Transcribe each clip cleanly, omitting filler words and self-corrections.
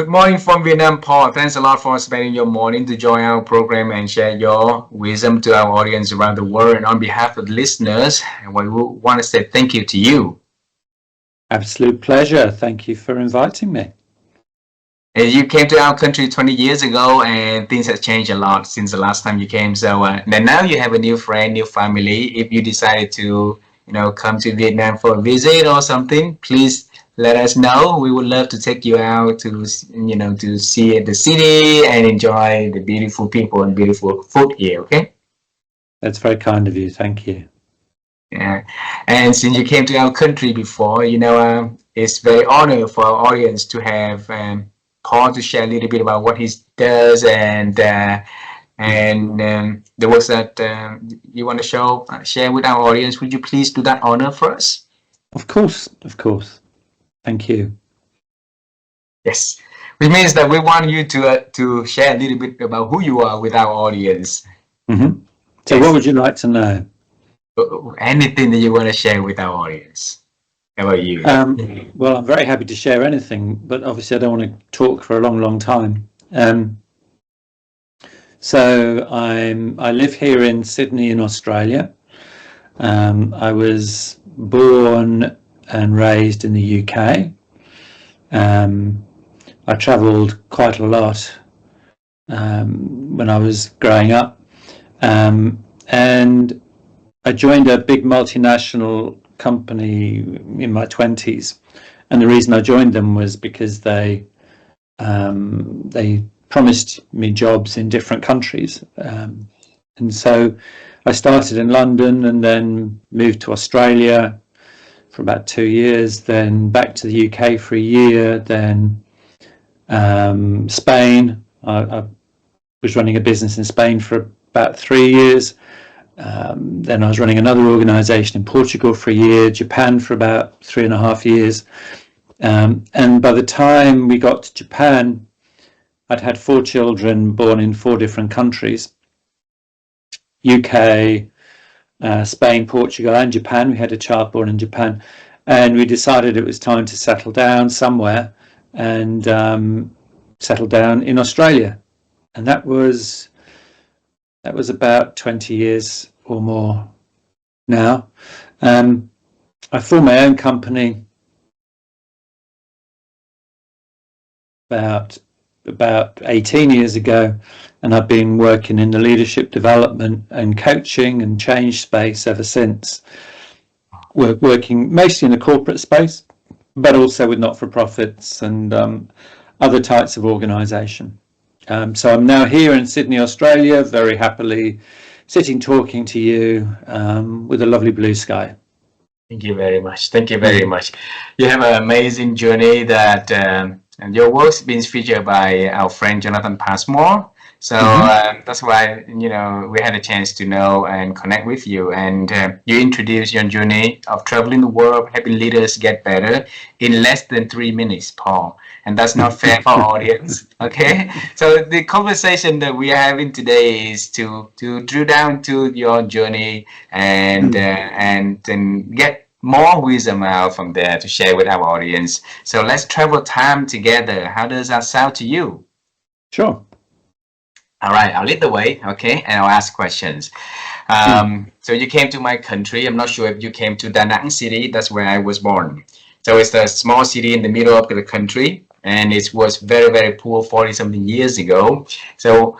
Good morning from Vietnam, Paul. Thanks a lot for spending your morning to join our program and share your wisdom to our audience around the world. And on behalf of the listeners, we want to say thank you to you. Absolute pleasure. Thank you for inviting me. You came to our country 20 years ago, and things have changed a lot since the last time you came. So now you have a new friend, new family. If you decided to, come to Vietnam for a visit or something, please let us know. We would love to take you out to, to see the city and enjoy the beautiful people and beautiful food here. Okay. That's very kind of you. Thank you. Yeah, and since you came to our country before, it's very honored for our audience to have Paul to share a little bit about what he does and the works that you want to share with our audience. Would you please do that honor for us? Of course. Thank you. Yes, which means that we want you to share a little bit about who you are with our audience. Mm-hmm. So, yes. What would you like to know? Anything that you want to share with our audience. How about you? Well, I'm very happy to share anything, but obviously I don't want to talk for a long time. So I live here in Sydney in Australia. I was born and raised in the UK. I travelled quite a lot when I was growing up, and I joined a big multinational company in my 20s, and the reason I joined them was because they promised me jobs in different countries, and so I started in London and then moved to Australia for about 2 years, then back to the UK for a year, then Spain. I was running a business in Spain for about 3 years. Then I was running another organisation in Portugal for a year, Japan for about 3.5 years. And by the time we got to Japan, I'd had 4 children born in 4 different countries: UK, Spain, Portugal and Japan. We had a child born in Japan, and we decided it was time to settle down somewhere, and settle down in Australia. And that was about 20 years or more now. I formed my own company about 18 years ago, and I've been working in the leadership development and coaching and change space ever since. We're working mostly in the corporate space, but also with not-for-profits and other types of organisation. So I'm now here in Sydney, Australia, very happily sitting talking to you with a lovely blue sky. Thank you very much. Thank you very much. You have an amazing journey that and your work's been featured by our friend Jonathan Passmore. So that's why we had a chance to know and connect with you, and you introduced your journey of traveling the world, helping leaders get better in less than 3 minutes, Paul. And that's not fair for our audience. Okay, so the conversation that we are having today is to drill down to your journey and then get more wisdom out from there to share with our audience. So let's travel time together. How does that sound to you? Sure. All right, I'll lead the way, okay, and I'll ask questions. So you came to my country. I'm not sure if you came to Da Nang city. That's where I was born. So it's a small city in the middle of the country, and it was very poor 40-something years ago. So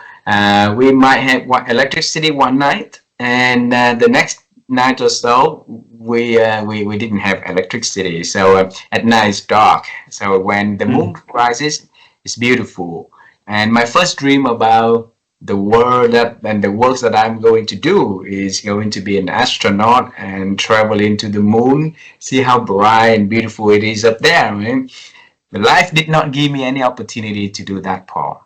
we might have electricity one night, and the next night or so we didn't have electricity. So at night it's dark. So when the moon rises, it's beautiful. And my first dream about the world and the works that I'm going to do is going to be an astronaut and travel into the moon, see how bright and beautiful it is up there. Right? But life did not give me any opportunity to do that, Paul.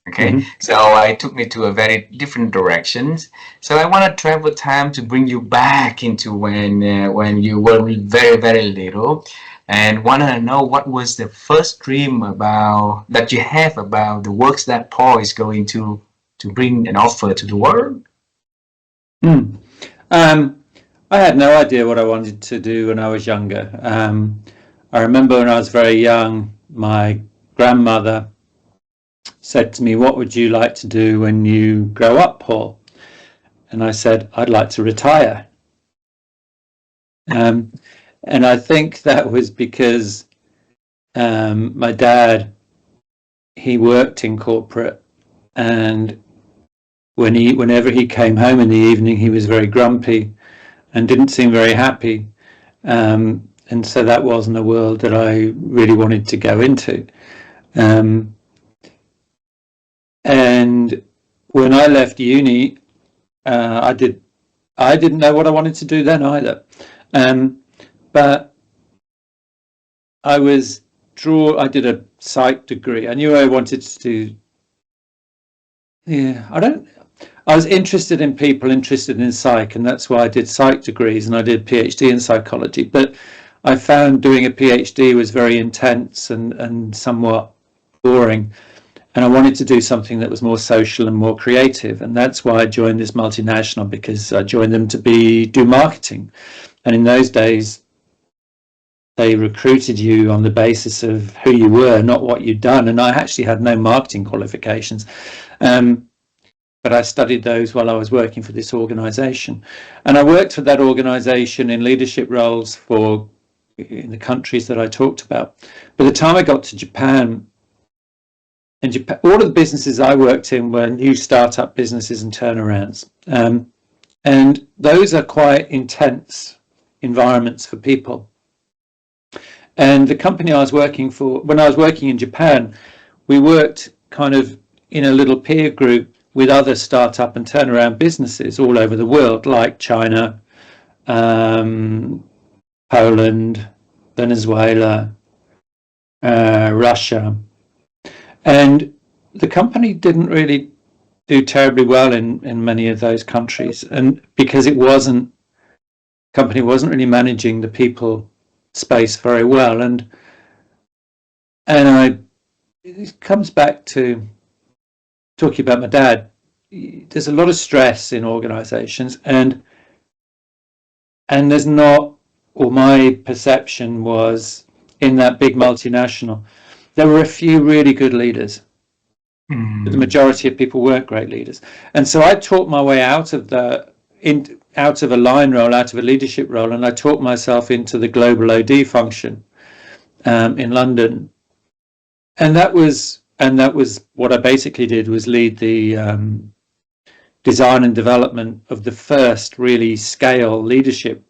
Okay, so it took me to a very different directions. So I want to travel time to bring you back into when you were very little, and want to know what was the first dream about that you have about the works that Paul is going to bring and offer to the world. I had no idea what I wanted to do when I was younger. I remember when I was very young, my grandmother said to me, "What would you like to do when you grow up, Paul?" And I said, "I'd like to retire." And I think that was because my dad, he worked in corporate, and whenever he came home in the evening, he was very grumpy and didn't seem very happy. And so that wasn't a world that I really wanted to go into. And when I left uni, I didn't know what I wanted to do then either. But I did a psych degree. I knew I wanted to do, I was interested in people, interested in psych, and that's why I did psych degrees and I did PhD in psychology. But I found doing a PhD was very intense and somewhat boring. And I wanted to do something that was more social and more creative. And that's why I joined this multinational, because I joined them to do marketing. And in those days, they recruited you on the basis of who you were, not what you'd done. And I actually had no marketing qualifications. But I studied those while I was working for this organization. And I worked for that organization in leadership roles in the countries that I talked about. By the time I got to Japan, all of the businesses I worked in were new startup businesses and turnarounds. And those are quite intense environments for people. And the company I was working for, when I was working in Japan, we worked kind of in a little peer group with other startup and turnaround businesses all over the world, like China, Poland, Venezuela, Russia. And the company didn't really do terribly well in many of those countries, and because company wasn't really managing the people space very well. And it comes back to talking about my dad. There's a lot of stress in organizations, and there's not, or my perception was, in that big multinational, there were a few really good leaders, but the majority of people weren't great leaders. And so I taught my way out of a line role, out of a leadership role, and I taught myself into the global OD function in London. And that was what I basically did, was lead the design and development of the first really scale leadership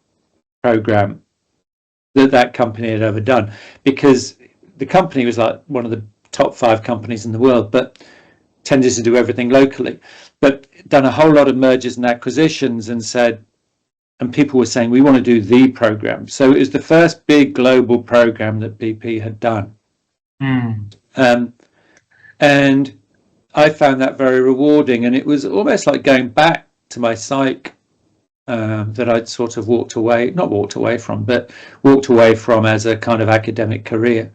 program that company had ever done, because the company was like one of the top 5 companies in the world, but tended to do everything locally, but done a whole lot of mergers and acquisitions, and people were saying, we want to do the program. So it was the first big global program that BP had done. And I found that very rewarding, and it was almost like going back to my psych that I'd sort of walked away from as a kind of academic career.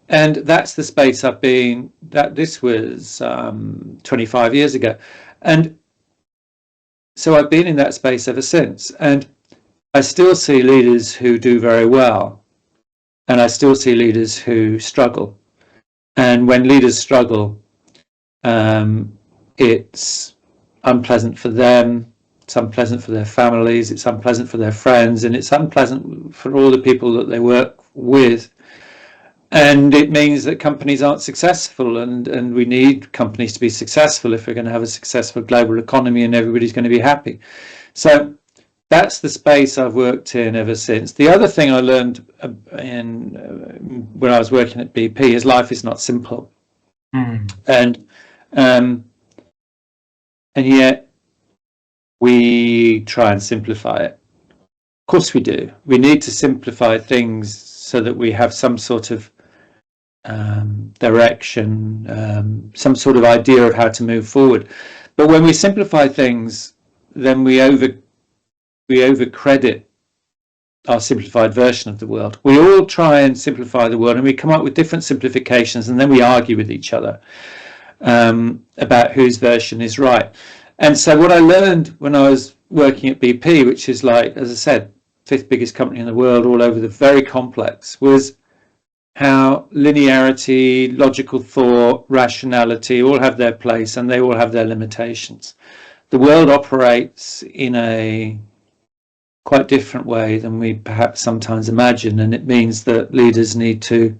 And that's the space I've been, this was 25 years ago. And so I've been in that space ever since. And I still see leaders who do very well, and I still see leaders who struggle. And when leaders struggle, it's unpleasant for them, it's unpleasant for their families, it's unpleasant for their friends, and it's unpleasant for all the people that they work with. And it means that companies aren't successful, and we need companies to be successful if we're going to have a successful global economy and everybody's going to be happy. So that's the space I've worked in ever since. The other thing I learned when I was working at BP is life is not simple. And yet we try and simplify it. Of course we do. We need to simplify things so that we have some sort of direction, some sort of idea of how to move forward. But when we simplify things, then we overcredit our simplified version of the world. We all try and simplify the world, and we come up with different simplifications, and then we argue with each other about whose version is right. And so what I learned when I was working at BP, which is, like, as I said, 5th biggest company in the world, all over the very complex, was how linearity, logical thought, rationality all have their place and they all have their limitations. The world operates in a quite different way than we perhaps sometimes imagine, and it means that leaders need to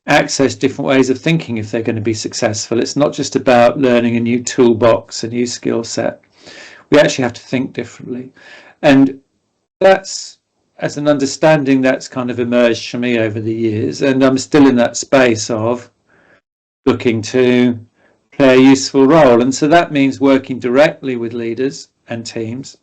access different ways of thinking if they're going to be successful. It's not just about learning a new toolbox, a new skill set. We actually have to think differently. And that's, as an understanding, that's kind of emerged for me over the years. And I'm still in that space of looking to play a useful role. And so that means working directly with leaders and teams.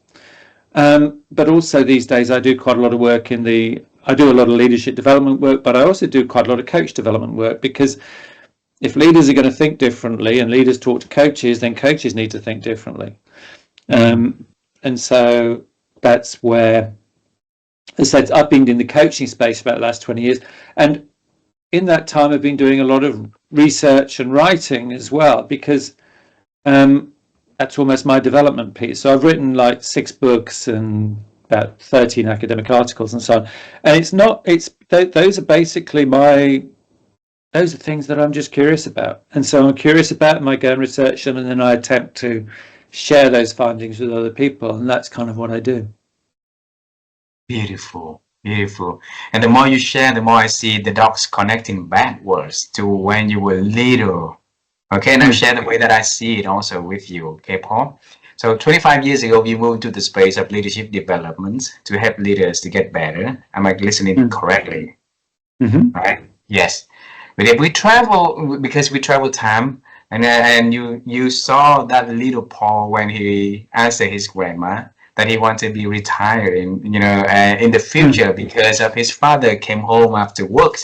But also these days I do quite a lot of work I do a lot of leadership development work, but I also do quite a lot of coach development work, because if leaders are going to think differently and leaders talk to coaches, then coaches need to think differently. And so that's where, as I said, I've been in the coaching space for about the last 20 years. And in that time, I've been doing a lot of research and writing as well, because that's almost my development piece. So I've written like 6 books and about 13 academic articles and so on. And those are basically those are things that I'm just curious about. And so I'm curious about them, I go and research them, and then I attempt to share those findings with other people. And that's kind of what I do. Beautiful, beautiful. And the more you share, the more I see the dots connecting backwards to when you were little. Okay, and I'll share the way that I see it also with you. Okay, Paul? So 25 years ago, we moved to the space of leadership development to help leaders to get better. Am I listening correctly? Right? Yes. But if we travel, because we travel time, and you saw that little Paul when he answered his grandma that he wanted to be retired in the future because of his father came home after work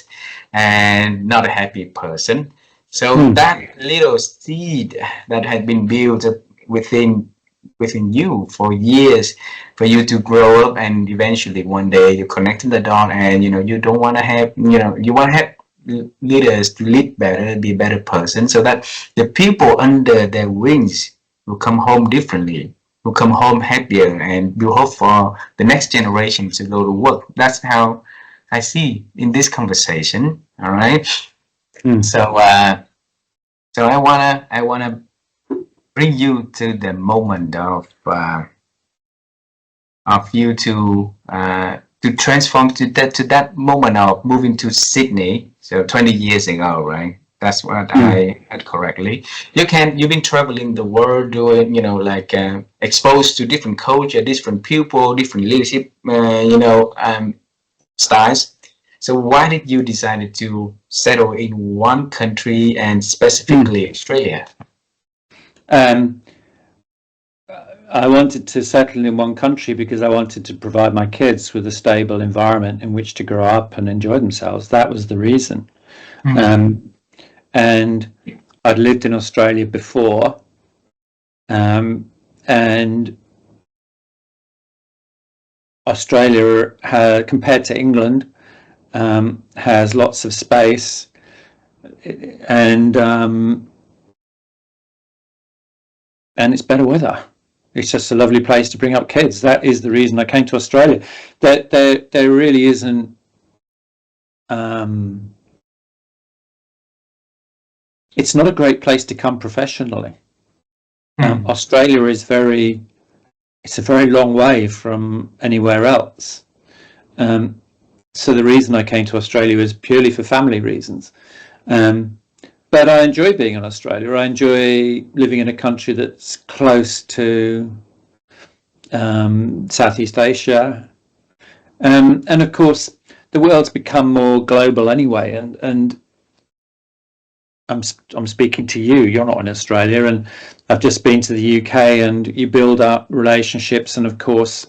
and not a happy person. So that little seed that had been built within you for years, for you to grow up, and eventually one day you connect the dot, and you don't want to have you want to have leaders to lead better, be a better person, so that the people under their wings will come home differently, will come home happier, and will hope for the next generation to go to work. That's how I see in this conversation. All right. So so I wanna bring you to the moment of you to transform to that moment of moving to Sydney. So 20 years ago, right? That's what I had correctly. You've been traveling the world, doing exposed to different culture, different people, different leadership, styles. So why did you decide to settle in one country, and specifically Australia? I wanted to settle in one country because I wanted to provide my kids with a stable environment in which to grow up and enjoy themselves. That was the reason. And I'd lived in Australia before, and Australia, compared to England, has lots of space, and it's better weather. It's just a lovely place to bring up kids. That is the reason I came to Australia. There really isn't. It's not a great place to come professionally. Australia is it's a very long way from anywhere else. So the reason I came to Australia was purely for family reasons. But I enjoy being in Australia. I enjoy living in a country that's close to Southeast Asia. And of course, the world's become more global anyway. And I'm speaking to you. You're not in Australia. And I've just been to the UK, and you build up relationships. And of course,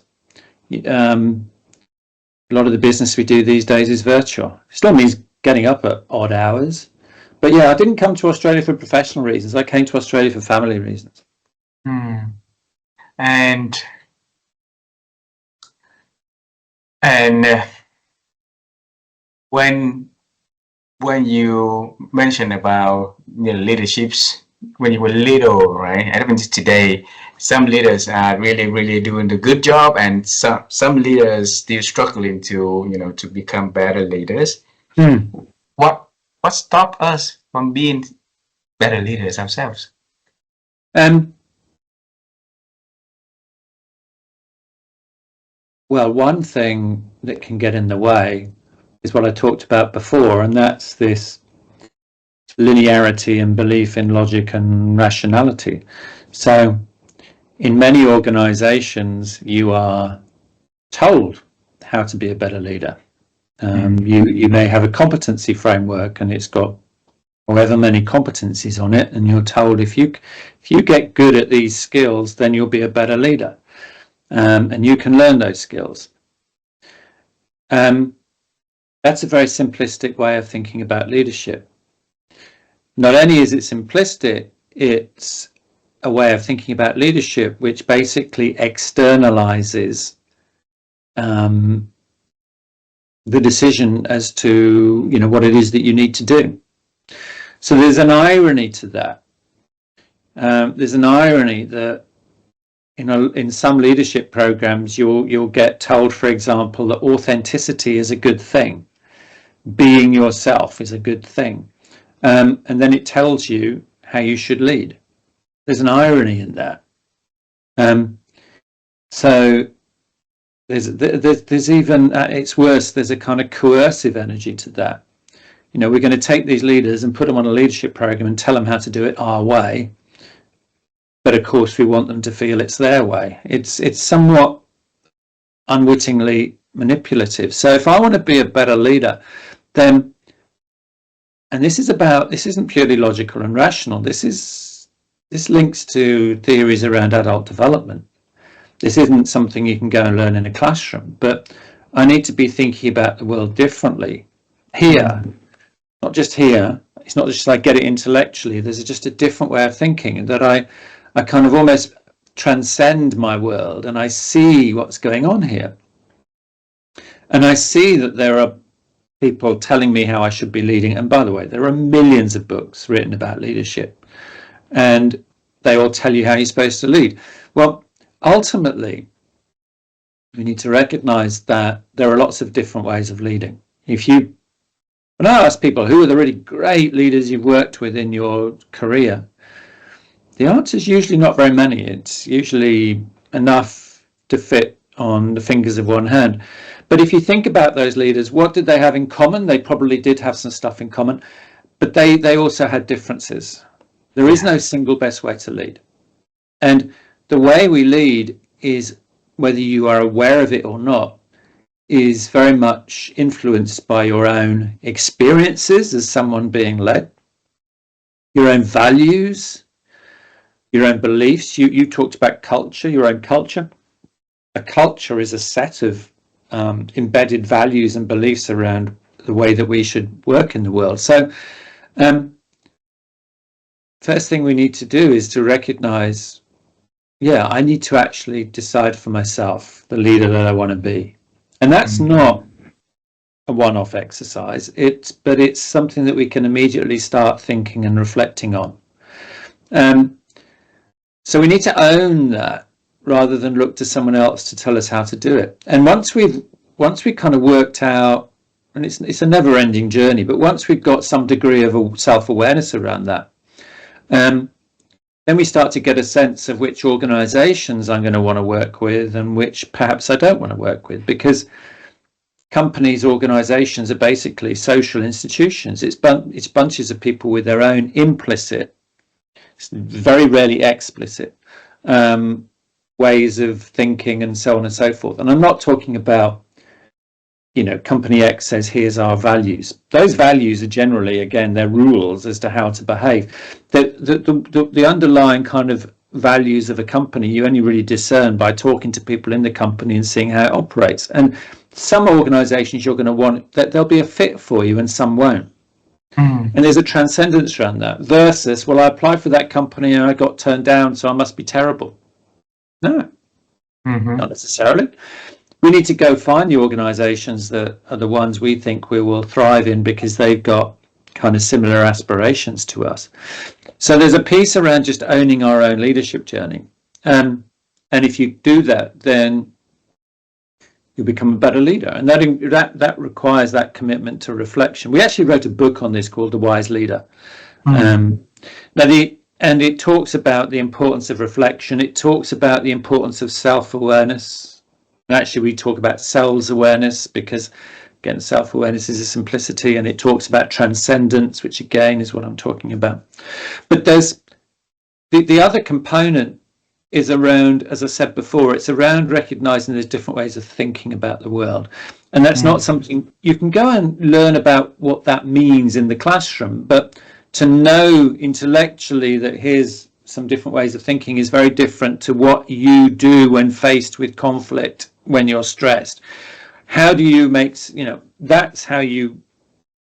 a lot of the business we do these days is virtual. It still means getting up at odd hours. But yeah, I didn't come to Australia for professional reasons. I came to Australia for family reasons. And when you mentioned about leaderships when you were little, right? And even today, some leaders are really doing the good job, and some leaders still struggling to to become better leaders. What stop us from being better leaders ourselves? Um, well, one thing that can get in the way is what I talked about before, and that's this linearity and belief in logic and rationality. So in many organizations, you are told how to be a better leader. You may have a competency framework and it's got however many competencies on it, and you're told if you get good at these skills, then you'll be a better leader, and you can learn those skills. That's a very simplistic way of thinking about leadership. Not only is it simplistic, it's a way of thinking about leadership which basically externalizes the decision as to what it is that you need to do. So there's an irony to that. There's an irony that in some leadership programs you'll get told, for example, that authenticity is a good thing, being yourself is a good thing, and then it tells you how you should lead. There's an irony in that. So there's even it's worse. There's a kind of coercive energy to that. We're going to take these leaders and put them on a leadership program and tell them how to do it our way, but of course we want them to feel it's their way. It's somewhat unwittingly manipulative. So if I want to be a better leader, then, and this isn't purely logical and rational, this links to theories around adult development. This isn't something you can go and learn in a classroom, but I need to be thinking about the world differently here, not just here. It's not just I get it intellectually. There's just a different way of thinking, and that I kind of almost transcend my world and I see what's going on here. And I see that there are people telling me how I should be leading. And by the way, there are millions of books written about leadership, and they all tell you how you're supposed to lead. Well, ultimately, we need to recognize that there are lots of different ways of leading. When I ask people who are the really great leaders you've worked with in your career, the answer is usually not very many. It's usually enough to fit on the fingers of one hand. But if you think about those leaders, what did they have in common? They probably did have some stuff in common, but they also had differences. There is no single best way to lead. And the way we lead is, whether you are aware of it or not, is very much influenced by your own experiences as someone being led, your own values, your own beliefs. You talked about culture, your own culture. A culture is a set of embedded values and beliefs around the way that we should work in the world. So first thing we need to do is to recognize, I need to actually decide for myself the leader that I want to be. And that's not a one-off exercise, but it's something that we can immediately start thinking and reflecting on. So we need to own that rather than look to someone else to tell us how to do it. And once we've kind of worked out, and it's a never-ending journey, but once we've got some degree of self-awareness around that, then we start to get a sense of which organizations I'm going to want to work with and which perhaps I don't want to work with, because companies, organizations are basically social institutions. It's bunches of people with their own implicit, very rarely explicit, ways of thinking and so on and so forth. And I'm not talking about, company X says, here's our values. Those values are generally, again, they're rules as to how to behave. The underlying kind of values of a company, you only really discern by talking to people in the company and seeing how it operates. And some organizations you're going to want, that there'll be a fit for you and some won't. And there's a transcendence around that versus, well, I applied for that company and I got turned down, so I must be terrible. No, not necessarily. We need to go find the organizations that are the ones we think we will thrive in because they've got kind of similar aspirations to us. So there's a piece around just owning our own leadership journey. And if you do that, then you'll become a better leader. And that requires that commitment to reflection. We actually wrote a book on this called The Wise Leader. And it talks about the importance of reflection. It talks about the importance of self-awareness. And actually, we talk about selves awareness because, again, self-awareness is a simplicity, and it talks about transcendence, which again is what I'm talking about. But there's the other component is around, as I said before, it's around recognizing there's different ways of thinking about the world. And that's not something you can go and learn about what that means in the classroom, but to know intellectually that here's some different ways of thinking is very different to what you do when faced with conflict, when you're stressed. How do you make, that's how you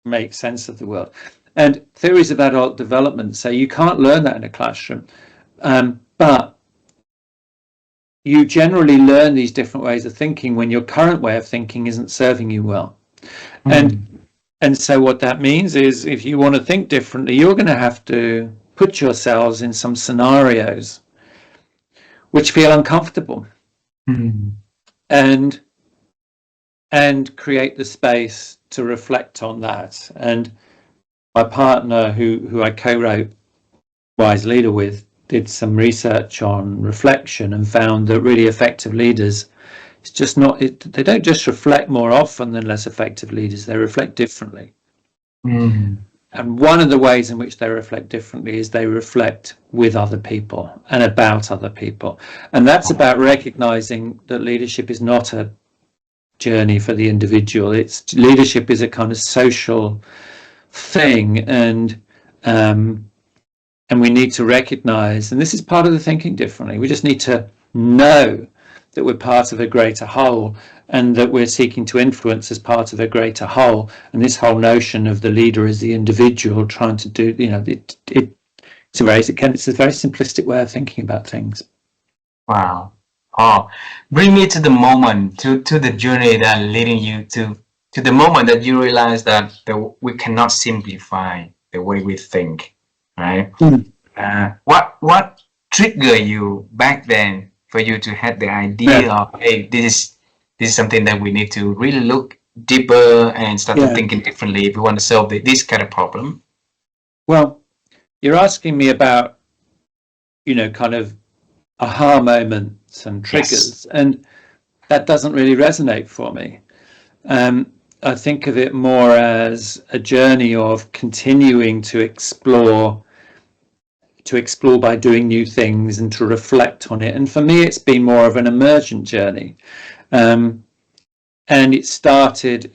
make sense of the world. And theories of adult development say you can't learn that in a classroom, but you generally learn these different ways of thinking when your current way of thinking isn't serving you well. And so what that means is if you want to think differently, you're going to have to put yourselves in some scenarios which feel uncomfortable and create the space to reflect on that. And my partner, who I co-wrote Wise Leader with, did some research on reflection and found that really effective leaders, it's just not, they don't just reflect more often than less effective leaders, they reflect differently. And one of the ways in which they reflect differently is they reflect with other people and about other people. And that's about recognizing that leadership is not a journey for the individual. Leadership is a kind of social thing, and we need to recognize, and this is part of the thinking differently, we just need to know that we're part of a greater whole and that we're seeking to influence as part of a greater whole. And this whole notion of the leader as the individual trying to do, it's a very simplistic way of thinking about things. Wow. Oh, bring me to the moment, to the journey that leading you to the moment that you realize that we cannot simplify the way we think, right? What triggered you back then for you to have the idea of, hey, this is something that we need to really look deeper and start to thinking differently if we want to solve this kind of problem? Well, you're asking me about, kind of aha moments and triggers, and that doesn't really resonate for me. I think of it more as a journey of continuing to explore by doing new things and to reflect on it. And for me, it's been more of an emergent journey. And it started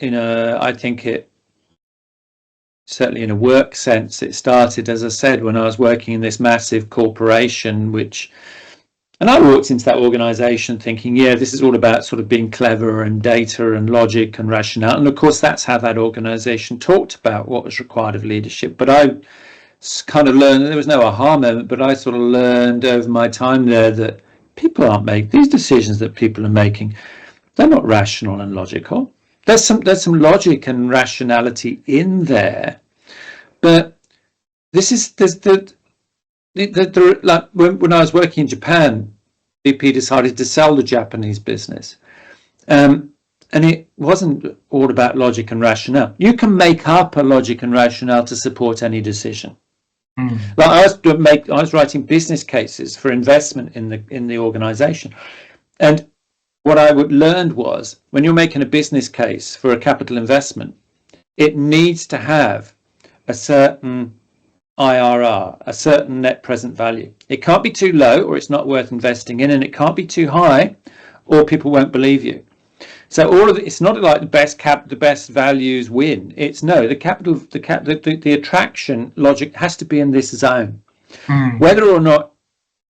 certainly in a work sense, it started, as I said, when I was working in this massive corporation, and I walked into that organization thinking, this is all about sort of being clever and data and logic and rationale. And of course, that's how that organization talked about what was required of leadership. But I kind of learned, there was no aha moment, but I sort of learned over my time there that people aren't making these decisions that people are making. They're not rational and logical. There's some logic and rationality in there, but like when I was working in Japan, BP decided to sell the Japanese business, and it wasn't all about logic and rationale. You can make up a logic and rationale to support any decision. Like I was writing business cases for investment in the organization, and what I learned was when you're making a business case for a capital investment, it needs to have a certain IRR, a certain net present value. It can't be too low or it's not worth investing in, and it can't be too high or people won't believe you. So all of it, it's not like the best values win. It's no, the attraction logic has to be in this zone. Whether or not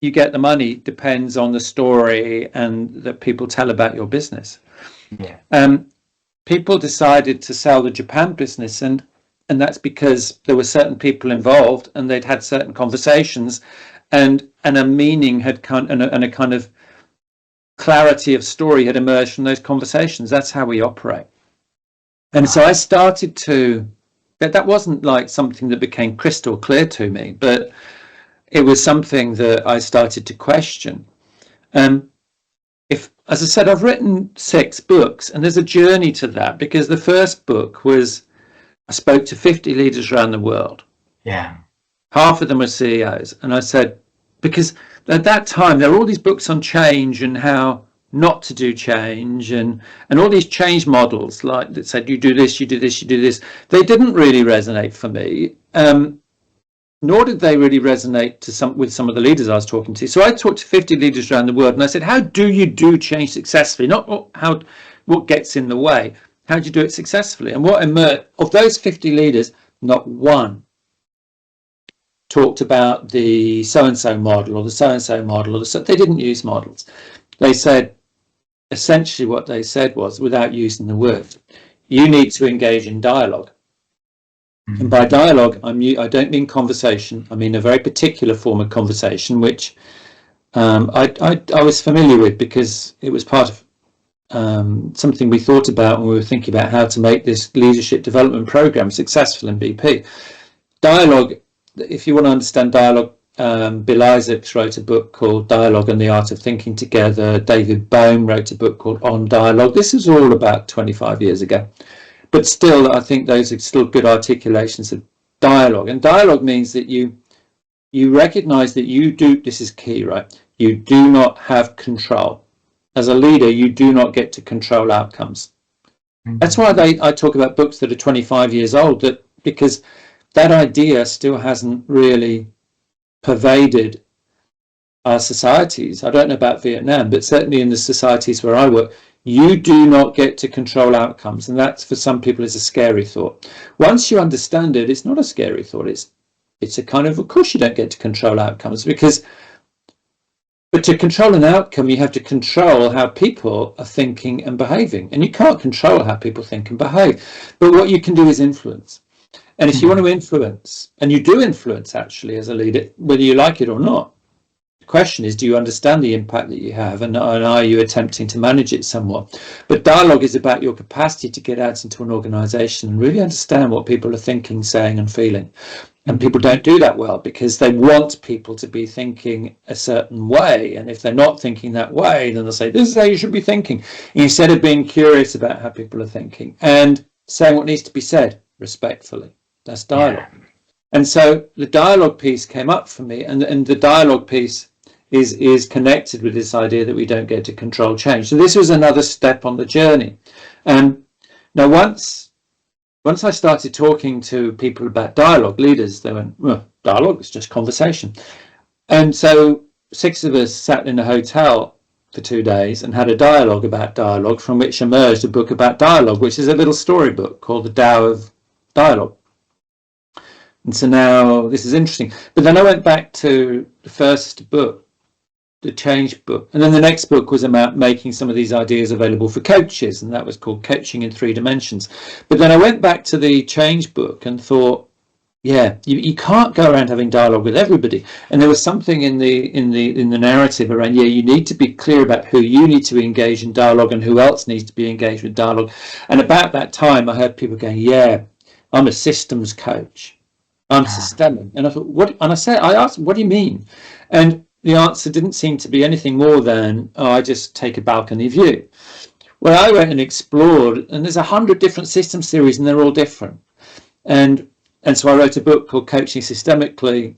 you get the money depends on the story and that people tell about your business. People decided to sell the Japan business, and that's because there were certain people involved and they'd had certain conversations, and a meaning had come, and a kind of clarity of story had emerged from those conversations. That's how we operate. And so I started to, that wasn't like something that became crystal clear to me, but it was something that I started to question. If as I said, I've written 6 books, and there's a journey to that, because the first book was, I spoke to 50 leaders around the world. Yeah. Half of them were CEOs. And I said, because at that time, there were all these books on change and how not to do change, and all these change models, like that said, you do this, you do this, you do this. They didn't really resonate for me. Nor did they really resonate with some of the leaders I was talking to. So I talked to 50 leaders around the world, and I said, how do you do change successfully? Not what gets in the way. How do you do it successfully? And what emerged of those 50 leaders, not one talked about the so-and-so model or the so-and-so model, or they didn't use models. They said, essentially what they said was, without using the word, you need to engage in dialogue. And by dialogue, I don't mean conversation. I mean a very particular form of conversation, which I was familiar with, because it was part of something we thought about when we were thinking about how to make this leadership development program successful in BP. Dialogue, if you want to understand dialogue, Bill Isaacs wrote a book called Dialogue and the Art of Thinking Together. David Bohm wrote a book called On Dialogue. This is all about 25 years ago. But still, I think those are still good articulations of dialogue. And dialogue means that you recognize that you do, this is key, right? You do not have control. As a leader, you do not get to control outcomes. That's why I talk about books that are 25 years old, because that idea still hasn't really pervaded our societies. I don't know about Vietnam, but certainly in the societies where I work, you do not get to control outcomes, and that for some people is a scary thought. Once you understand it, it's not a scary thought. It's a kind of course you don't get to control outcomes, but to control an outcome, you have to control how people are thinking and behaving, and you can't control how people think and behave. But what you can do is influence. And if you want to influence, and you do influence actually as a leader, whether you like it or not, the question is, do you understand the impact that you have, and are you attempting to manage it somewhat? But dialogue is about your capacity to get out into an organization and really understand what people are thinking, saying and feeling. And people don't do that well, because they want people to be thinking a certain way. And if they're not thinking that way, then they'll say, this is how you should be thinking, instead of being curious about how people are thinking and saying what needs to be said respectfully. That's dialogue. Yeah. And so the dialogue piece came up for me, and the dialogue piece is connected with this idea that we don't get to control change. So this was another step on the journey. Now, once I started talking to people about dialogue, leaders, they went, well, dialogue is just conversation. And so 6 of us sat in a hotel for 2 days and had a dialogue about dialogue, from which emerged a book about dialogue, which is a little storybook called The Tao of Dialogue. And so now this is interesting. But then I went back to the first book, the change book. And then the next book was about making some of these ideas available for coaches, and that was called Coaching in 3 Dimensions. But then I went back to the change book and thought, yeah, you can't go around having dialogue with everybody. And there was something in the narrative around, yeah, you need to be clear about who you need to engage in dialogue and who else needs to be engaged with dialogue. And about that time I heard people going, yeah, I'm a systems coach, I'm systemic. And I thought, what? And I asked, what do you mean? And the answer didn't seem to be anything more than, oh, I just take a balcony view. Well, I went and explored, and there's 100 different systems theories, and they're all different. And so I wrote a book called Coaching Systemically,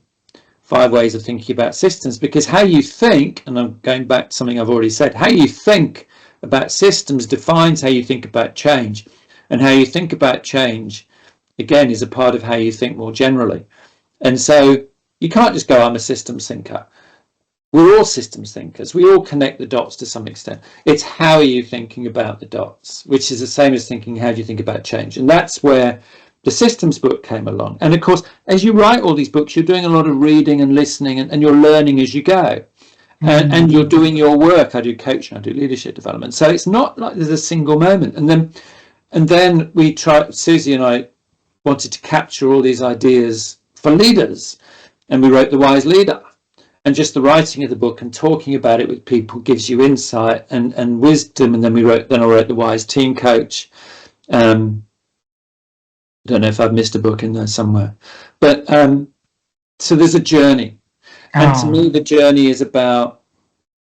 5 Ways of Thinking About Systems, because how you think, and I'm going back to something I've already said, how you think about systems defines how you think about change. And how you think about change, again, is a part of how you think more generally. And so you can't just go, I'm a systems thinker. We're all systems thinkers. We all connect the dots to some extent. It's how are you thinking about the dots, which is the same as thinking, how do you think about change? And that's where the systems book came along. And of course, as you write all these books, you're doing a lot of reading and listening, and you're learning as you go. And you're doing your work. I do coaching, I do leadership development. So it's not like there's a single moment. And then we tried, Susie and I wanted to capture all these ideas for leaders. And we wrote The Wise Leader. And just the writing of the book and talking about it with people gives you insight and wisdom. And then I wrote The Wise Team Coach. I don't know if I've missed a book in there somewhere. But so there's a journey. And to me, the journey is about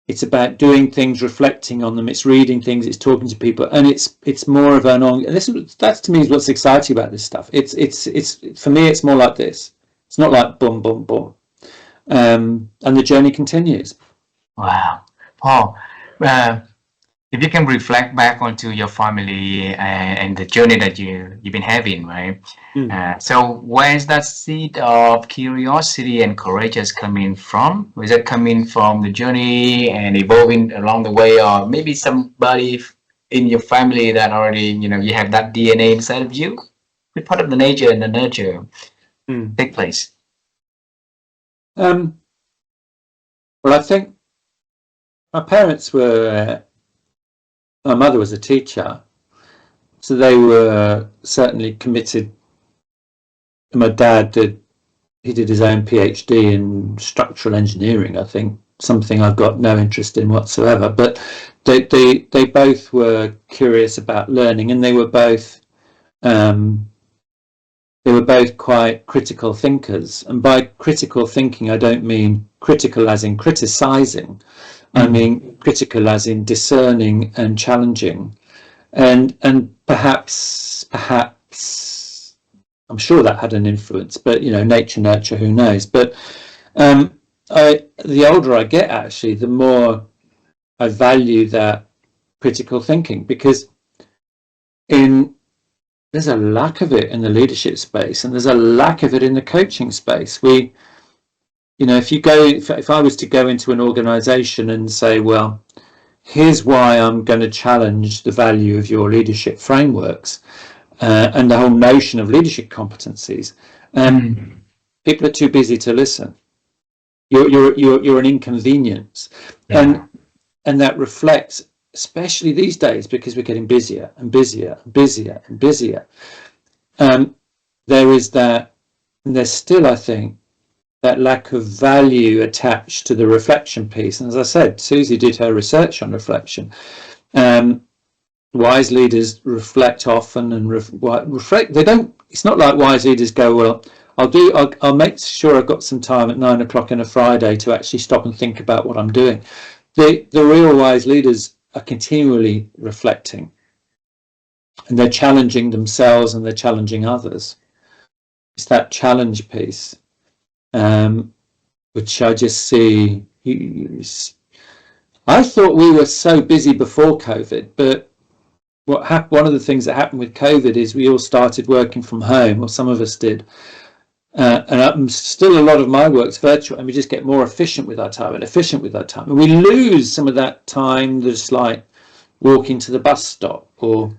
It's about doing things, reflecting on them. It's reading things. It's talking to people, and it's more of an on. That's to me is what's exciting about this stuff. It's for me. It's more like this. It's not like boom, boom, boom, and the journey continues. Wow. Paul, uh, if you can reflect back onto your family and the journey that you've been having, right? Mm. So where's that seed of curiosity and courageous coming from? Was it coming from the journey and evolving along the way, or maybe somebody in your family that already, you have that DNA inside of you? It's part of the nature and the nurture Mm. take place. Um, well, I think my parents were. My mother was a teacher, so they were certainly committed. My dad did. He did his own PhD in structural engineering, I think, something I've got no interest in whatsoever. But they both were curious about learning, and they were both quite critical thinkers. And by critical thinking, I don't mean critical as in criticizing. I mean critical as in discerning and challenging, and perhaps I'm sure that had an influence. But nature, nurture, who knows? But the older I get, actually, the more I value that critical thinking, because there's a lack of it in the leadership space, and there's a lack of it in the coaching space. If I was to go into an organization and say, well, here's why I'm going to challenge the value of your leadership frameworks and the whole notion of leadership competencies, people are too busy to listen. You're an inconvenience, Yeah. and that reflects, especially these days, because we're getting busier and busier and busier and busier. There is that, and there's still, I think, that lack of value attached to the reflection piece. And as I said, Susie did her research on reflection. Wise leaders reflect often and reflect. They don't. It's not like wise leaders go, well, I'll make sure I've got some time at 9 o'clock on a Friday to actually stop and think about what I'm doing. The real wise leaders are continually reflecting, and they're challenging themselves and they're challenging others. It's that challenge piece, which I just see. I thought we were so busy before COVID, but one of the things that happened with COVID is we all started working from home, or some of us did. And still a lot of my work's virtual, and we just get more efficient with our time and we lose some of that time that's like walking to the bus stop, or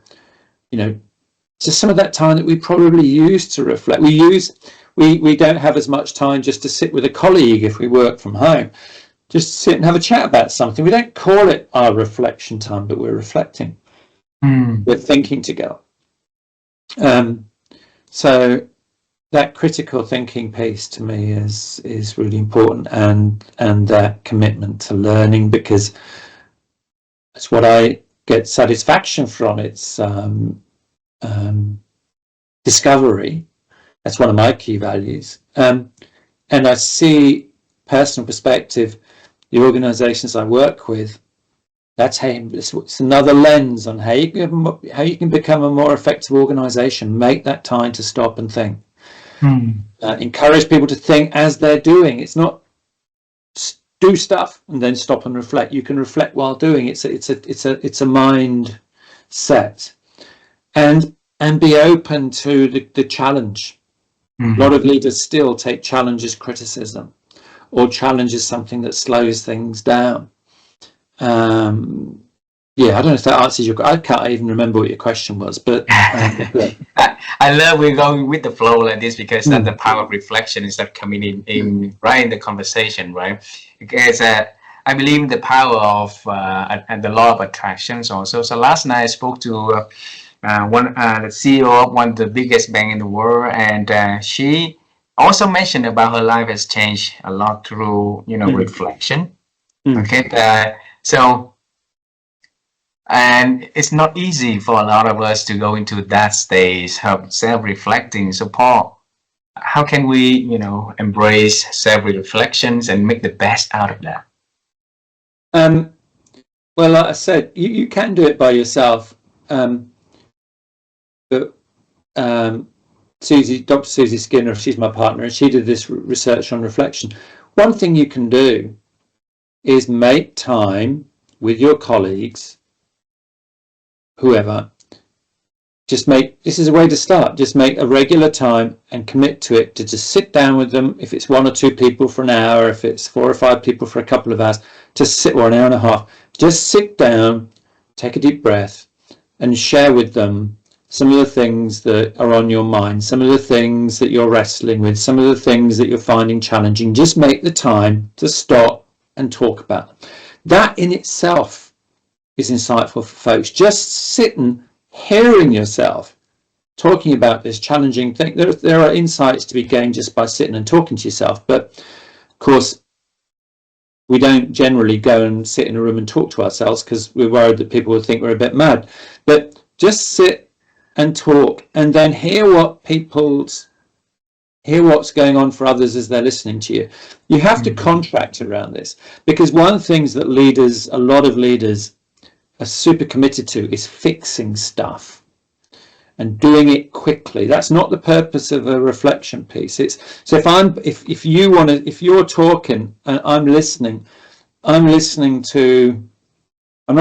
just some of that time that we probably use to reflect. We don't have as much time just to sit with a colleague if we work from home, just sit and have a chat about something. We don't call it our reflection time, but we're reflecting. We're thinking together. So that critical thinking piece to me is really important, and that commitment to learning, because that's what I get satisfaction from. It's discovery. That's one of my key values. And I see, personal perspective, the organizations I work with, it's another lens on how you can become a more effective organization. Make that time to stop and think. Encourage people to think as they're doing. It's not do stuff and then stop and reflect. You can reflect while doing. It's a mind set, and be open to the challenge. A lot of leaders still take challenge as criticism, or challenge as something that slows things down. I don't know if that answers your. I can't even remember what your question was, but I love we're going with the flow like this, because that the power of reflection is that coming in right in the conversation, right? Because I believe the power of and the law of attractions also. So last night I spoke to the CEO of one of the biggest bank in the world, and she also mentioned about her life has changed a lot through reflection. Okay, so. And it's not easy for a lot of us to go into that stage of self-reflecting. So, Paul, how can we, embrace self-reflections and make the best out of that? Um, well, like I said, you can do it by yourself. But Dr. Susie Skinner, she's my partner, and she did this research on reflection. One thing you can do is make time with your colleagues, whoever. This is a way to start. Just make a regular time and commit to it, to just sit down with them. If it's 1 or 2 people for an hour, if it's 4 or 5 people for a couple of hours, just sit, or an hour and a half, just sit down, take a deep breath, and share with them some of the things that are on your mind, some of the things that you're wrestling with, some of the things that you're finding challenging. Just make the time to stop and talk about them. That in itself is insightful for folks. Just sitting, hearing yourself talking about this challenging thing. There are insights to be gained just by sitting and talking to yourself. But of course, we don't generally go and sit in a room and talk to ourselves because we're worried that people will think we're a bit mad. But just sit and talk, and then hear what's going on for others as they're listening to you. You have to contract around this, because one of the things that a lot of leaders are super committed to is fixing stuff and doing it quickly. That's not the purpose of a reflection piece. It's so if you're talking and I'm listening, I'm not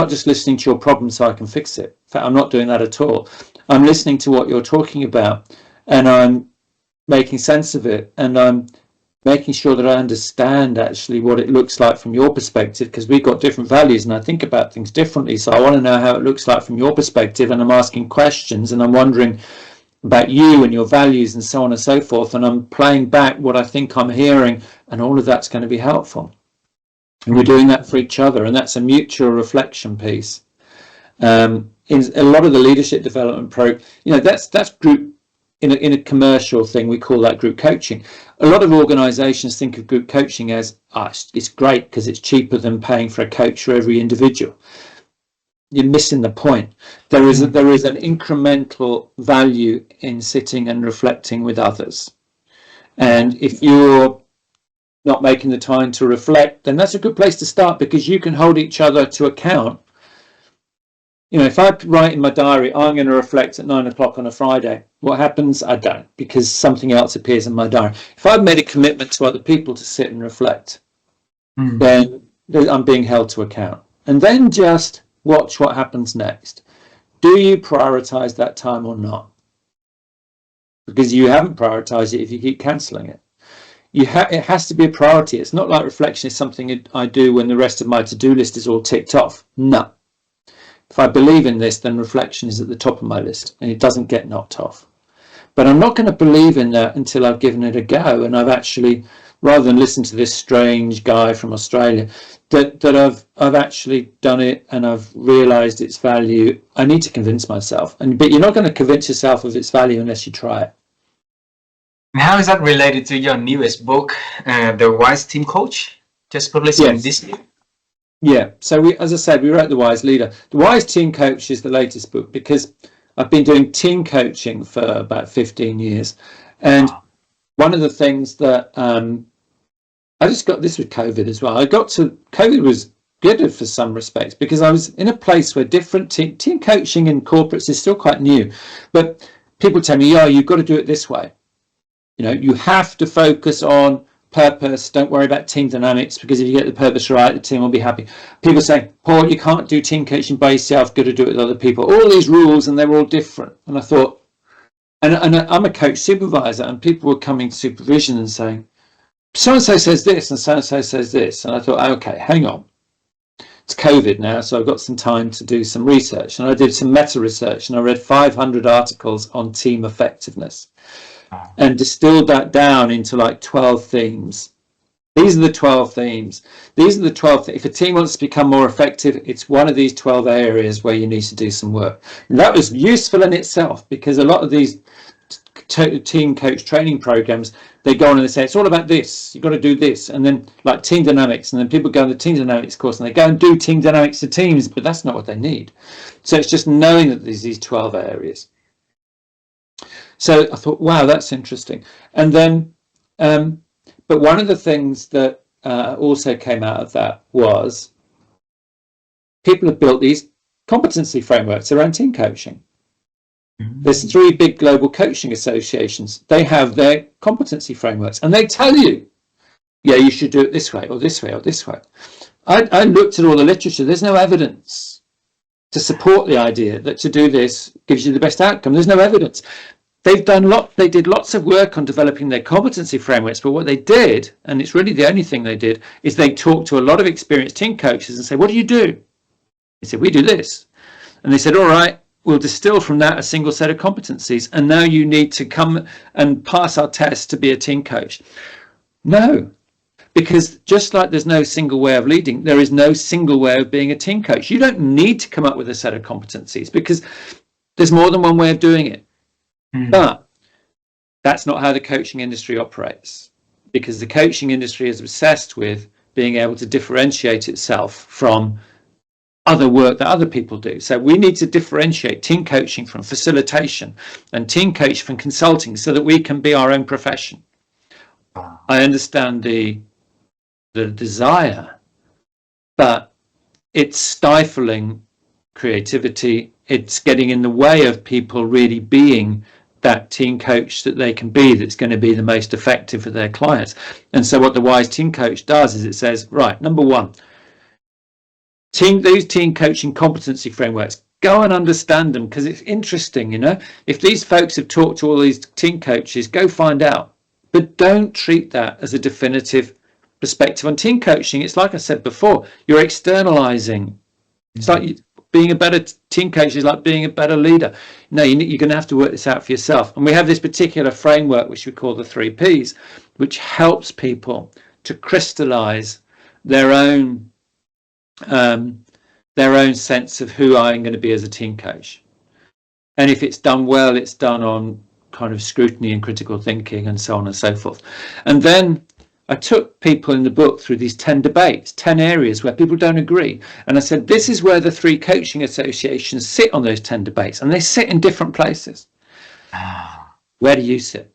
just listening to your problem so I can fix it. In fact, I'm not doing that at all. I'm listening to what you're talking about, and I'm making sense of it, and I'm making sure that I understand actually what it looks like from your perspective, because we've got different values and I think about things differently. So I want to know how it looks like from your perspective, and I'm asking questions, and I'm wondering about you and your values and so on and so forth, and I'm playing back what I think I'm hearing, and all of that's going to be helpful. And we're doing that for each other, and that's a mutual reflection piece. In a lot of the leadership development that's group. In a commercial thing, we call that group coaching. A lot of organizations think of group coaching as it's great because it's cheaper than paying for a coach for every individual. You're missing the point. There is an incremental value in sitting and reflecting with others, and if you're not making the time to reflect, then that's a good place to start, because you can hold each other to account. If I write in my diary, I'm going to reflect at 9 o'clock on a Friday, what happens? I don't, because something else appears in my diary. If I've made a commitment to other people to sit and reflect, then I'm being held to account. And then just watch what happens next. Do you prioritize that time or not? Because you haven't prioritized it if you keep cancelling it. It has to be a priority. It's not like reflection is something I do when the rest of my to-do list is all ticked off. No. If I believe in this, then reflection is at the top of my list and it doesn't get knocked off. But I'm not going to believe in that until I've given it a go, and I've actually, rather than listen to this strange guy from Australia, that I've actually done it and I've realized its value. I need to convince myself. But you're not going to convince yourself of its value unless you try it. How is that related to your newest book, The Wise Team Coach, just published this year? Yeah, so as I said, we wrote The Wise Leader. The Wise Team Coach is the latest book, because I've been doing team coaching for about 15 years. And one of the things that I just got this with COVID as well. COVID was good for some respects, because I was in a place where different team coaching in corporates is still quite new. But people tell me, you've got to do it this way. You have to focus on purpose. Don't worry about team dynamics, because if you get the purpose right, the team will be happy. People say, Paul, you can't do team coaching by yourself, got to do it with other people. All these rules, and they're all different. And I thought, and I'm a coach supervisor, and people were coming to supervision and saying, so-and-so says this and so-and-so says this. And I thought, okay, hang on. It's COVID now, so I've got some time to do some research. And I did some meta research, and I read 500 articles on team effectiveness, and distilled that down into like 12 themes. These are the 12 themes. If a team wants to become more effective, it's one of these 12 areas where you need to do some work. And that was useful in itself, because a lot of these team coach training programs, they go on and they say, it's all about this, you've got to do this. And then like team dynamics, and then people go on the team dynamics course and they go and do team dynamics to teams, but that's not what they need. So it's just knowing that there's these 12 areas. So I thought, wow, that's interesting. And then, but one of the things that also came out of that was people have built these competency frameworks around team coaching. Mm. There's 3 big global coaching associations. They have their competency frameworks, and they tell you, yeah, you should do it this way or this way or this way. I looked at all the literature. There's no evidence to support the idea that to do this gives you the best outcome. There's no evidence. They did lots of work on developing their competency frameworks, but what they did, and it's really the only thing they did, is they talked to a lot of experienced team coaches and say, what do you do? They said, we do this. And they said, all right, we'll distill from that a single set of competencies, and now you need to come and pass our test to be a team coach. No, because just like there's no single way of leading, there is no single way of being a team coach. You don't need to come up with a set of competencies because there's more than one way of doing it. But that's not how the coaching industry operates, because the coaching industry is obsessed with being able to differentiate itself from other work that other people do. So we need to differentiate team coaching from facilitation and team coaching from consulting so that we can be our own profession. I understand the desire, but it's stifling creativity. It's getting in the way of people really being that team coach that they can be, that's going to be the most effective for their clients. And so what the Wise Team Coach does is it says, right, number 1, these team coaching competency frameworks, go and understand them, because it's interesting, you know. If these folks have talked to all these team coaches, go find out. But don't treat that as a definitive perspective on team coaching. It's like I said before, you're externalizing. It's like being a better team coach is like being a better leader. No, you're going to have to work this out for yourself. And we have this particular framework, which we call the 3 Ps, which helps people to crystallize their own sense of who I'm going to be as a team coach. And if it's done well, it's done on kind of scrutiny and critical thinking and so on and so forth. And then I took people in the book through these 10 debates, 10 areas where people don't agree. And I said, this is where the 3 coaching associations sit on those 10 debates. And they sit in different places. Where do you sit?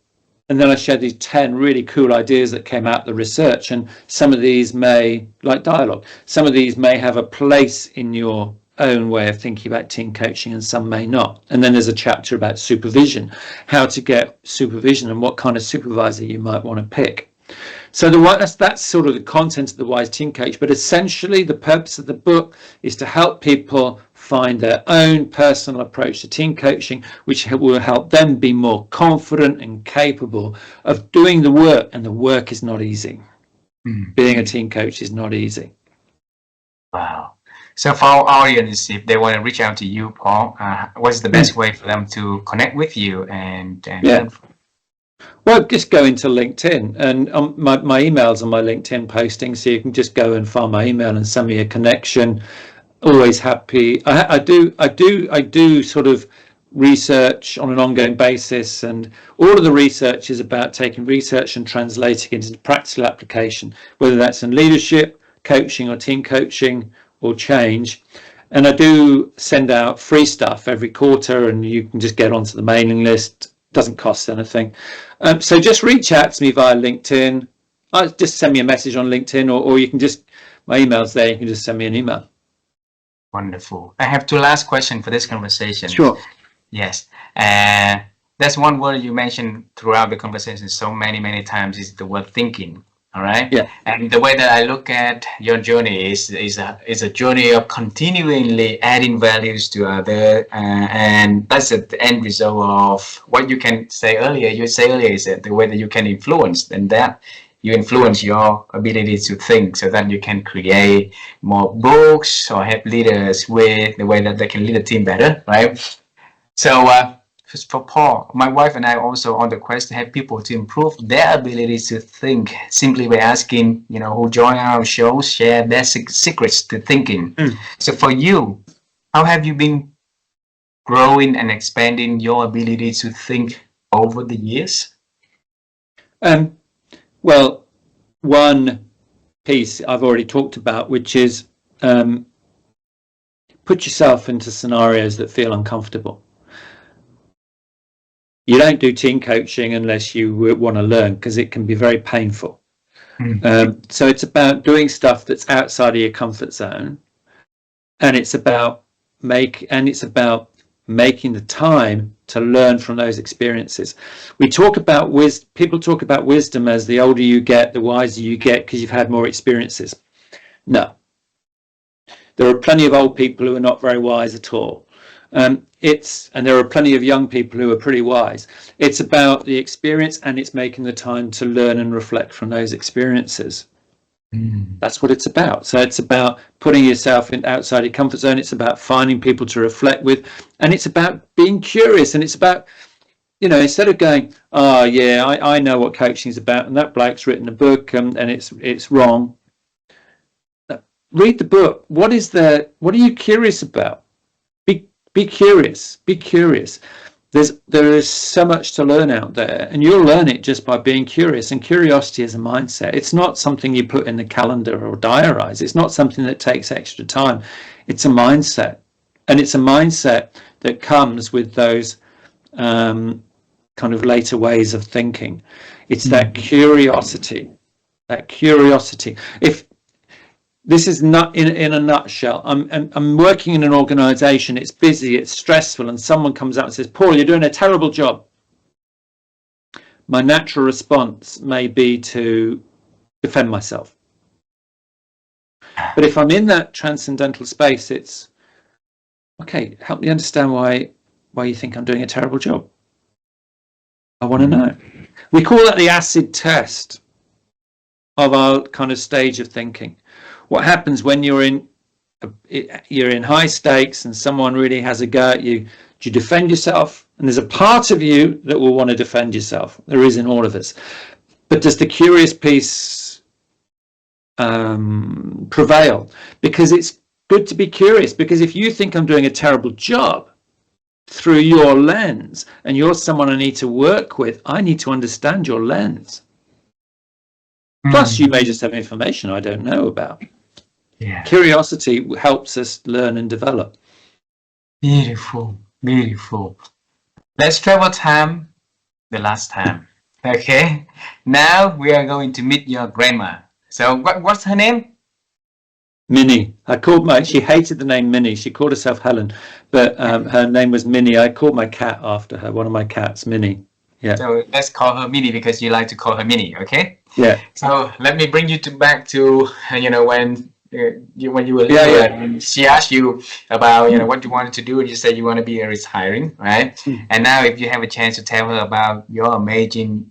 And then I shared these 10 really cool ideas that came out of the research. And some of these may, like dialogue, some of these may have a place in your own way of thinking about team coaching, and some may not. And then there's a chapter about supervision, how to get supervision and what kind of supervisor you might want to pick. So that's sort of the content of the Wise Team Coach, but essentially the purpose of the book is to help people find their own personal approach to team coaching, which will help them be more confident and capable of doing the work. And the work is not easy. Being a team coach is not easy. Wow. So for our audience, if they want to reach out to you, Paul, what's the best way for them to connect with you and yeah. Well, just go into LinkedIn, and my email's on my LinkedIn posting, so you can just go and find my email and send me a connection. Always happy. I do sort of research on an ongoing basis, and all of the research is about taking research and translating it into practical application, whether that's in leadership, coaching or team coaching or change. And I do send out free stuff every quarter, and you can just get onto the mailing list. Doesn't cost anything. So just reach out to me via LinkedIn. Just send me a message on LinkedIn, or you can just, my email's there, you can just send me an email. Wonderful. I have 2 last questions for this conversation. Sure. Yes. There's one word you mentioned throughout the conversation so many times, is the word thinking. All right. Yeah. And the way that I look at your journey is a journey of continually adding values to other, and that's the end result of what you can say earlier. You say earlier is that the way that you can influence, and that you influence your ability to think, so that you can create more books or help leaders with the way that they can lead a team better, right? So for Paul, my wife and I also on the quest to help people to improve their ability to think, simply by asking, who join our show, share their secrets to thinking. So for you, how have you been growing and expanding your ability to think over the years? Well, one piece I've already talked about, which is put yourself into scenarios that feel uncomfortable. You don't do team coaching unless you want to learn, because it can be very painful. So it's about doing stuff that's outside of your comfort zone and it's about making the time to learn from those experiences. People talk about wisdom as the older you get, the wiser you get because you've had more experiences. No, there are plenty of old people who are not very wise at all. And there are plenty of young people who are pretty wise. It's about the experience, and it's making the time to learn and reflect from those experiences. That's what it's about. So it's about putting yourself outside your comfort zone. It's about finding people to reflect with, and it's about being curious. And it's about, instead of going, oh yeah, I know what coaching is about, and that bloke's written a book, and it's wrong. Read the book. What are you curious about? Be curious. Be curious. There is so much to learn out there, and you'll learn it just by being curious. And curiosity is a mindset. It's not something you put in the calendar or diarize. It's not something that takes extra time. It's a mindset, and it's a mindset that comes with those kind of later ways of thinking. It's that curiosity. If this is not in a nutshell. I'm working in an organization. It's busy, it's stressful, and someone comes out and says, Paul, you're doing a terrible job. My natural response may be to defend myself. But if I'm in that transcendental space, it's okay, help me understand why you think I'm doing a terrible job. I want to know. We call that the acid test of our kind of stage of thinking. What happens when you're in high stakes and someone really has a go at you? Do you defend yourself? And there's a part of you that will want to defend yourself. There is in all of us. But does the curious piece prevail? Because it's good to be curious. Because if you think I'm doing a terrible job through your lens, and you're someone I need to work with, I need to understand your lens. Plus, you may just have information I don't know about. Yeah. Curiosity helps us learn and develop. Beautiful, beautiful. Let's travel time the last time. Okay. Now we are going to meet your grandma. So what's her name? Minnie. She hated the name Minnie. She called herself Helen, but her name was Minnie. I called my cat after her, one of my cats, Minnie. Yeah. So let's call her Minnie because you like to call her Minnie, okay? Yeah. So let me bring you back to when you were little, and she asked you about what you wanted to do, and you said you want to be retiring, right? And now, if you have a chance to tell her about your amazing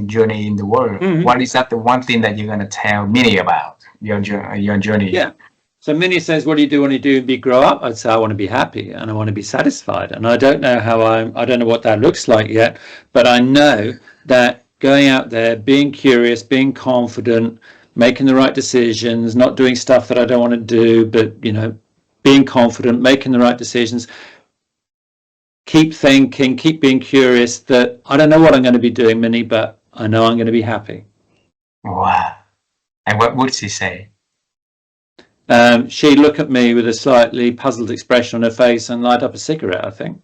journey in the world, what is that the one thing that you're going to tell Minnie about your journey? Yeah. So Minnie says, what do you want to do and grow up? I'd say I want to be happy and I want to be satisfied. And I don't know I don't know what that looks like yet, but I know that going out there, being curious, being confident, making the right decisions, not doing stuff that I don't want to do, but being confident, making the right decisions, keep thinking, keep being curious, that I don't know what I'm going to be doing, Minnie, but I know I'm going to be happy. Wow. And what would she say? She'd look at me with a slightly puzzled expression on her face and light up a cigarette, I think.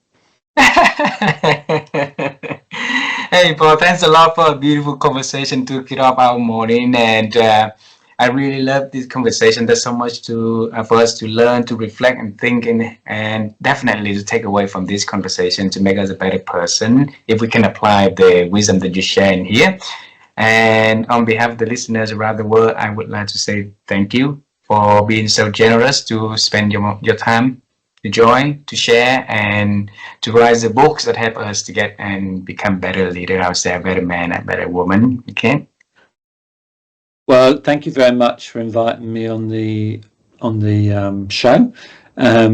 Hey, Paul, thanks a lot for a beautiful conversation to kick off our morning. And I really love this conversation. There's so much for us to learn, to reflect and think, and definitely to take away from this conversation to make us a better person if we can apply the wisdom that you share in here. And on behalf of the listeners around the world, I would like to say thank you for being so generous to spend your time to join, to share, and to write the books that help us to get and become better leader ourselves, better man and better woman. Okay. Well, thank you very much for inviting me on the show. Yeah,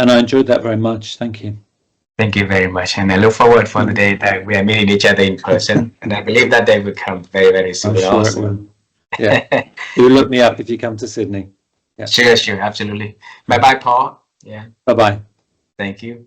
and I enjoyed that very much. Thank you. Thank you very much, and I look forward for the day that we are meeting each other in person. And I believe that day will come very, very soon. I'm sure also. it will. Yeah, you look me up if you come to Sydney. Yeah. Sure, absolutely. Bye, Paul. Yeah. Bye-bye. Thank you.